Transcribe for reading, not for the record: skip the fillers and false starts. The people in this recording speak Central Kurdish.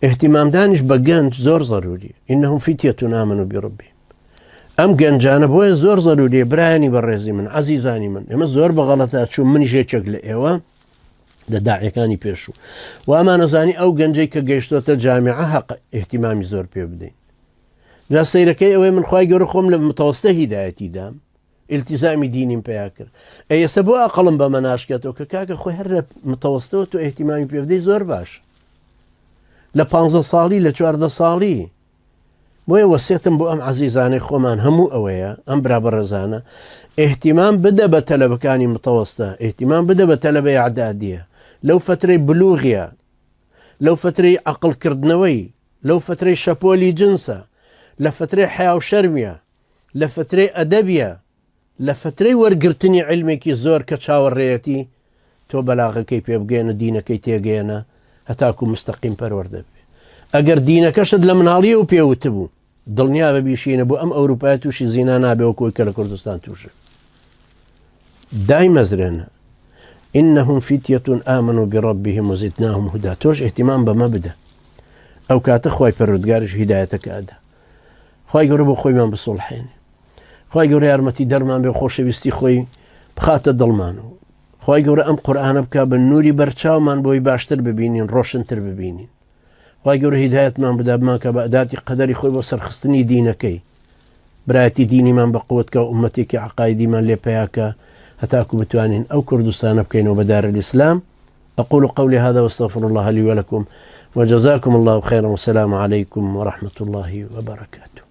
اهتمام دانش بقنج زور ضروري. إنهم فتية آمنوا بربهم. أم قنجانا بوي زور ضروري براني برزي من عزيزاني من إما زور بغلطات شو مني جي شكل إيوه ده داعي كاني بيشو وأما نزاني أو قنجي كجيشتوت الجامعة حق اهتمامي زور بيبدين جا سيركي أوي من خواهي قرخهم لمتوسطة هدايتي دام التزامي ديني بياكر أي سبو أقلم بمناشكتو كاكا خوي هرب متوسطة اهتمامي بيبدي زور باش لبانزة صالي لچواردة صالي بوي وسيتم بو أم عزيزاني خومان همو أويا أم برابر رزانا اهتمام بدا بتلبكاني متوسطة اهتمام بدا بتلبة إعدادية لو فترة بلوغية لو فترة عقل كردنوي لو فترة شابولي جنسة لفترة حياة وشرمية لفترة أدبية لفترة ورقرتني علمي كي زور كتشاور ريتي تو بلاغة كي بيبقينا دينا كي تيقينا هتاكو مستقيم پروردب اگر دينا كشد لمناليه و بيوتبو دڵنیا ببیشینە بۆ ئەم ئەوروپای تووشی زینا نابێ وەکۆی کە لە کوردستان تووشە دای مەزرێنە إنهم فتية آمنوا بربهم وزدناهم هدى توش اهتمام بما بدا أو كاتە خوای پەروەردگارش هیدایەتەکە ئەدا خوای گەورە بۆ خۆیمان بسوڵحێنێ خوای گەورە یارمەتی دەرمان بێ خۆشەویستی خۆی بخاتە دڵمان و خوای گەورە ئەم قورئانە بکا بە نووری بەرچاومان بۆی باشتر ببینین ڕۆشنتر ببینین خوای گەورە هیدایەتمان بدا بمان کە بە ئەداتی قەدەری خۆی بۆ سەرخستنی دینەکەی برایەتی دینیمان بە قووەت کە ئومەتێکی عەقایدیمان لێ پەیاکە هەتاکو بتوانین ئەو کوردستانە بکەینەوە بە دار الإسلام. أقول قولي هذا واستغفر الله لي ولكم وجزاكم الله خيرا والسلام عليكم ورحمة الله وبركاته.